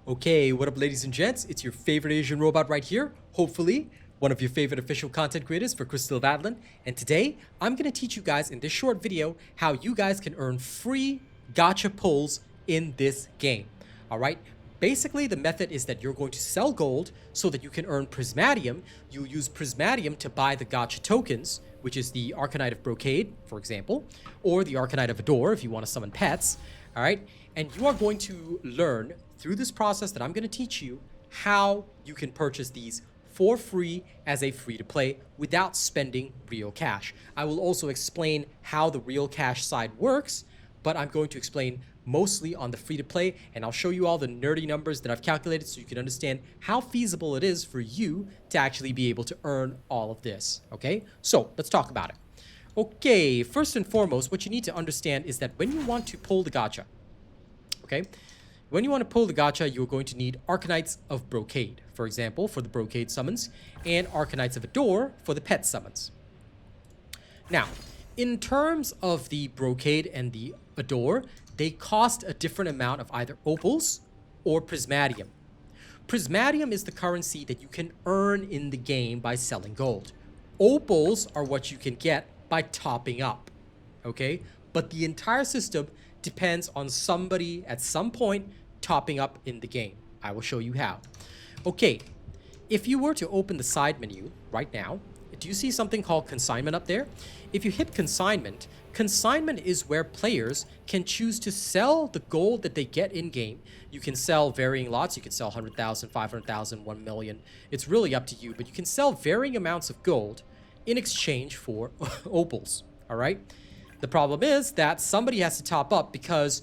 Okay, what up ladies and gents? It's your favorite Asian robot right here, hopefully one of your favorite official content creators for Crystal of Atlan. And today, I'm going to teach you guys in this short video how you guys can earn free gacha pulls in this game. Alright, basically the method is that you're going to sell gold so that you can earn Prismadium. You use Prismadium to buy the gacha tokens, which is the Arcanite of Brocade, for example, or the Arcanite of Adore if you want to summon pets. Alright, and you are going to learn through this process that I'm going to teach you how you can purchase these for free as a free-to-play without spending real cash. I will also explain how the real cash side works, but I'm going to explain mostly on the free-to-play, and I'll show you all the nerdy numbers that I've calculated so you can understand how feasible it is for you to actually be able to earn all of this, okay? So, let's talk about it. Okay, first and foremost, what you need to understand is that when you want to pull the gacha, okay? When you want to pull the gacha, you're going to need Arcanites of Brocade, for example, for the Brocade summons, and Arcanites of Adore for the pet summons. Now, in terms of the Brocade and the Adore, they cost a different amount of either opals or Prismadium. Prismadium is the currency that you can earn in the game by selling gold. Opals are what you can get by topping up, okay? But the entire system depends on somebody at some point topping up in the game. I will show you how. Okay, if you were to open the side menu right now, do you see something called Consignment up there? If you hit Consignment, Consignment is where players can choose to sell the gold that they get in-game. You can sell varying lots. You can sell 100,000, 500,000, 1 million. It's really up to you, but you can sell varying amounts of gold in exchange for opals, all right? The problem is that somebody has to top up because,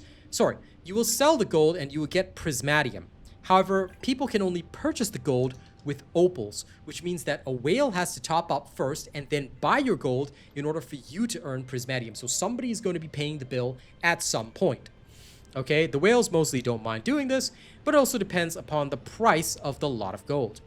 you will sell the gold and you will get Prismadium. However, people can only purchase the gold with opals, which means that a whale has to top up first and then buy your gold in order for you to earn Prismadium. So somebody is going to be paying the bill at some point. Okay, the whales mostly don't mind doing this, but it also depends upon the price of the lot of gold.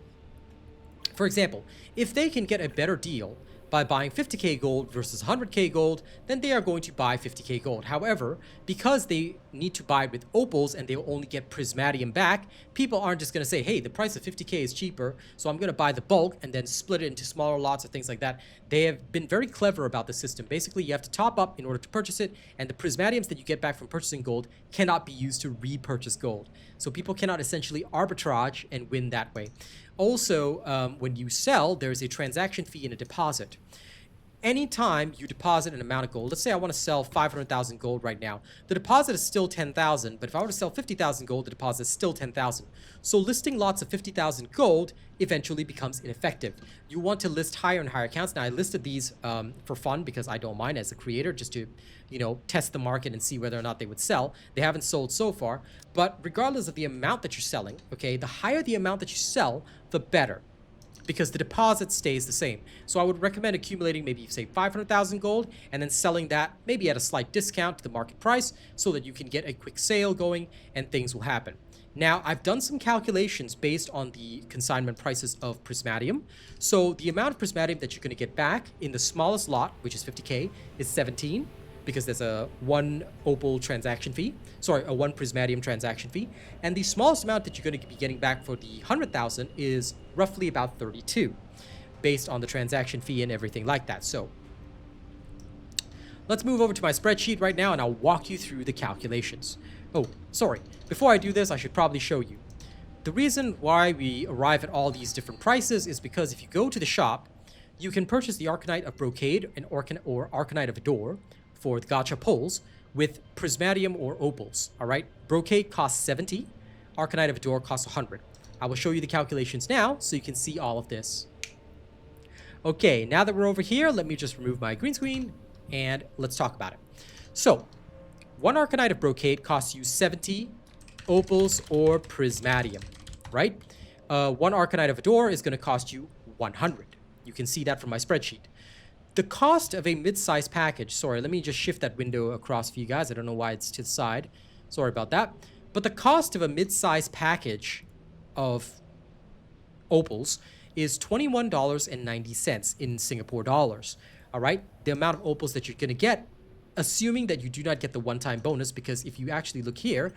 For example, if they can get a better deal by buying 50k gold versus 100k gold, then they are going to buy 50k gold. However, because they need to buy with opals and they'll only get Prismadium back, people aren't just going to say, hey, the price of 50k is cheaper, so I'm going to buy the bulk and then split it into smaller lots or things like that. They have been very clever about the system. Basically, you have to top up in order to purchase it, and the Prismadiums that you get back from purchasing gold cannot be used to repurchase gold. So people cannot essentially arbitrage and win that way. Also, when you sell, there's a transaction fee and a deposit. Anytime you deposit an amount of gold, let's say I want to sell 500,000 gold right now, the deposit is still 10,000, but if I were to sell 50,000 gold, the deposit is still 10,000. So listing lots of 50,000 gold eventually becomes ineffective. You want to list higher and higher accounts. Now, I listed these for fun because I don't mind as a creator, just to, test the market and see whether or not they would sell. They haven't sold so far, but regardless of the amount that you're selling, okay, the higher the amount that you sell, the better, because the deposit stays the same. So I would recommend accumulating maybe, say, 500,000 gold and then selling that maybe at a slight discount to the market price so that you can get a quick sale going and things will happen. Now, I've done some calculations based on the consignment prices of Prismadium. So the amount of Prismadium that you're going to get back in the smallest lot, which is 50k, is 17, because there's a 1 opal transaction fee, a 1 Prismadium transaction fee, and the smallest amount that you're going to be getting back for the 100,000 is roughly about 32, based on the transaction fee and everything like that. So let's move over to my spreadsheet right now and I'll walk you through the calculations. Before I do this, I should probably show you. The reason why we arrive at all these different prices is because if you go to the shop, you can purchase the Arcanite of Brocade and or Arcanite of Adore for the gacha pulls with Prismadium or opals, all right? Brocade costs 70, Arcanite of Adore costs 100. I will show you the calculations now so you can see all of this. Okay, now that we're over here, let me just remove my green screen and let's talk about it. So, 1 Arcanite of Brocade costs you 70 opals or Prismadium, right? 1 Arcanite of Adore is going to cost you 100. You can see that from my spreadsheet. The cost of a mid-size package, let me just shift that window across for you guys. I don't know why it's to the side. Sorry about that. But the cost of a mid-size package of opals is $21.90 in Singapore dollars. All right? The amount of opals that you're going to get, assuming that you do not get the one-time bonus, because if you actually look here,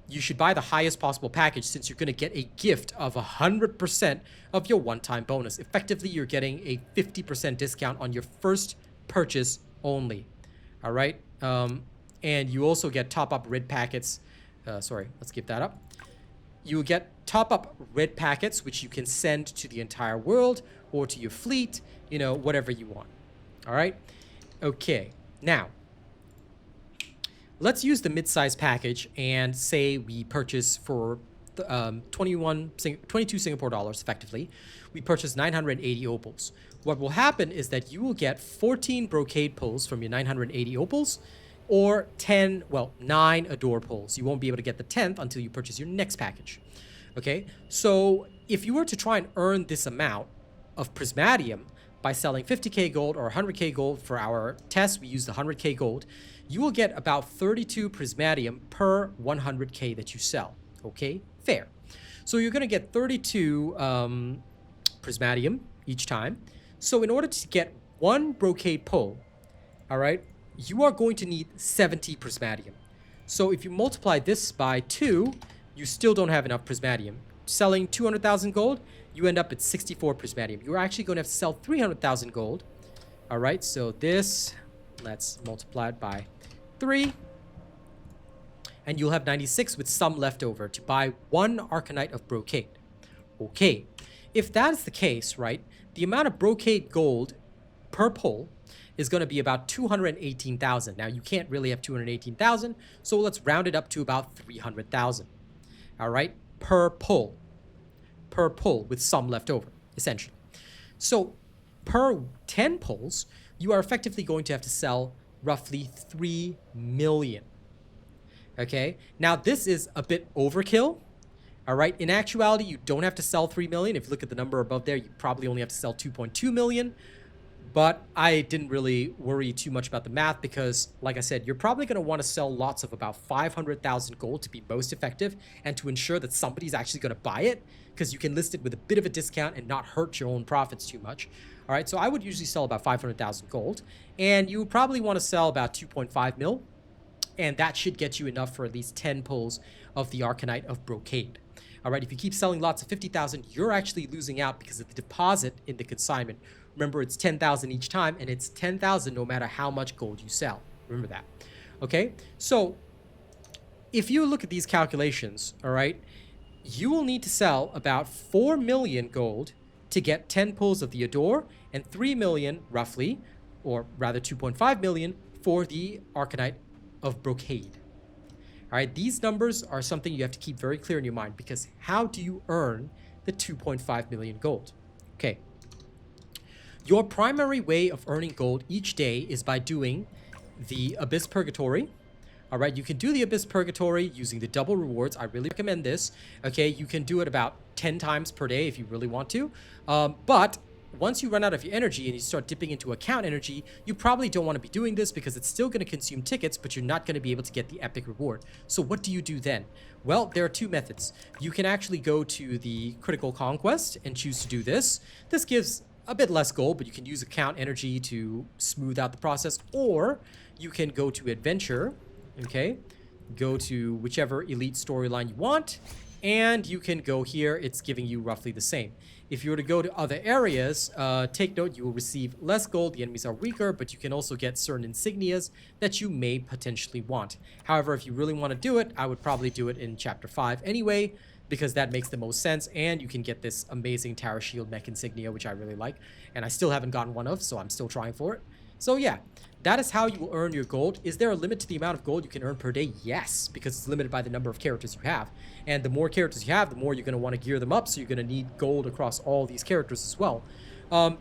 you should buy the highest possible package since you're going to get a gift of 100% of your one-time bonus. Effectively, you're getting a 50% discount on your first purchase only. All right. And you also get top-up red packets. Sorry, let's give that up. You will get top-up red packets, which you can send to the entire world or to your fleet, you know, whatever you want. All right. Okay. Now, let's use the mid-size package and say we purchase for 22 Singapore dollars effectively. We purchase 980 opals. What will happen is that you will get 14 brocade pulls from your 980 opals or 9 adore pulls. You won't be able to get the 10th until you purchase your next package. Okay, so if you were to try and earn this amount of Prismadium by selling 50k gold or 100k gold for our test, we use the 100k gold, you will get about 32 Prismadium per 100k that you sell. Okay, fair. So you're going to get 32 Prismadium each time. So in order to get one brocade pull, all right, you are going to need 70 Prismadium. So if you multiply this by 2, you still don't have enough Prismadium. Selling 200,000 gold, you end up at 64 Prismadium. You're actually going to have to sell 300,000 gold. All right, so this, let's multiply it by 3. And you'll have 96 with some left over to buy one Arcanite of Brocade. Okay, if that is the case, right, the amount of Brocade gold per pull is going to be about 218,000. Now, you can't really have 218,000, so let's round it up to about 300,000. All right, per pull with some left over, essentially. So per 10 pulls, you are effectively going to have to sell roughly 3 million. Okay, now this is a bit overkill. All right, in actuality, you don't have to sell 3 million. If you look at the number above there, you probably only have to sell 2.2 million. But I didn't really worry too much about the math because, like I said, you're probably going to want to sell lots of about 500,000 gold to be most effective and to ensure that somebody's actually going to buy it, because you can list it with a bit of a discount and not hurt your own profits too much. All right, so I would usually sell about 500,000 gold, and you would probably want to sell about 2.5 mil, and that should get you enough for at least 10 pulls of the Arcanite of Brocade. All right, if you keep selling lots of 50,000, you're actually losing out because of the deposit in the consignment. Remember, it's 10,000 each time, and it's 10,000 no matter how much gold you sell. Remember that. Okay, so if you look at these calculations, all right, you will need to sell about 4 million gold to get 10 pulls of the Adore and 3 million roughly, or rather 2.5 million for the Arcanite of Brocade. All right, these numbers are something you have to keep very clear in your mind, because how do you earn the 2.5 million gold? Okay. Your primary way of earning gold each day is by doing the Abyss Purgatory. All right, you can do the Abyss Purgatory using the double rewards. I really recommend this. Okay, you can do it about 10 times per day if you really want to. But once you run out of your energy and you start dipping into account energy, you probably don't want to be doing this because it's still going to consume tickets, but you're not going to be able to get the epic reward. So what do you do then? Well, there are two methods. You can actually go to the Critical Conquest and choose to do this. This gives a bit less gold, but you can use account energy to smooth out the process, or you can go to Adventure, okay? Go to whichever elite storyline you want, and you can go here. It's giving you roughly the same. If you were to go to other areas, take note, you will receive less gold. The enemies are weaker, but you can also get certain insignias that you may potentially want. However, if you really want to do it, I would probably do it in Chapter 5 anyway, because that makes the most sense, and you can get this amazing Tower Shield mech insignia, which I really like, and I still haven't gotten one of, so I'm still trying for it. So yeah, that is how you will earn your gold. Is there a limit to the amount of gold you can earn per day? Yes, because it's limited by the number of characters you have, and the more characters you have, the more you're going to want to gear them up, so you're going to need gold across all these characters as well.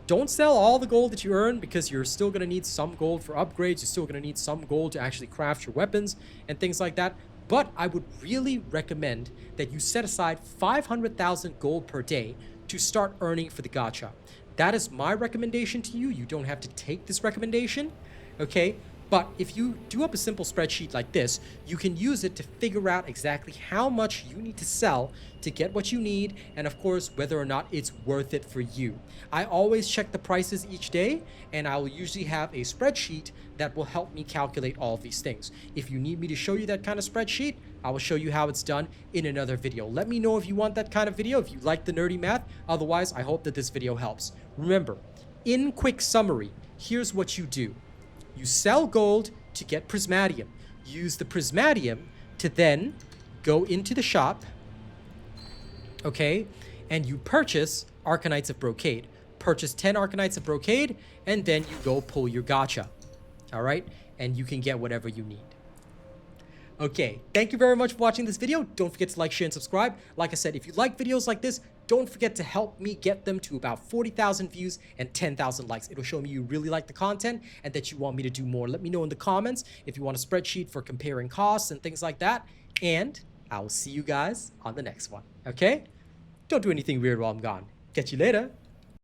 Don't sell all the gold that you earn, because you're still going to need some gold for upgrades. You're still going to need some gold to actually craft your weapons and things like that. But I would really recommend that you set aside 500,000 gold per day to start earning for the gacha. That is my recommendation to you. You don't have to take this recommendation, okay? But if you do up a simple spreadsheet like this, you can use it to figure out exactly how much you need to sell to get what you need, and of course, whether or not it's worth it for you. I always check the prices each day, and I will usually have a spreadsheet that will help me calculate all of these things. If you need me to show you that kind of spreadsheet, I will show you how it's done in another video. Let me know if you want that kind of video, if you like the nerdy math. Otherwise, I hope that this video helps. Remember, in quick summary, here's what you do. You sell gold to get Prismadium. Use the Prismadium to then go into the shop, okay, and you purchase Arcanites of Brocade. Purchase 10 Arcanites of Brocade, and then you go pull your gacha, all right? And you can get whatever you need. Okay, thank you very much for watching this video. Don't forget to like, share, and subscribe. Like I said, if you like videos like this, don't forget to help me get them to about 40,000 views and 10,000 likes. It'll show me you really like the content and that you want me to do more. Let me know in the comments if you want a spreadsheet for comparing costs and things like that. And I will see you guys on the next one, okay? Don't do anything weird while I'm gone. Catch you later.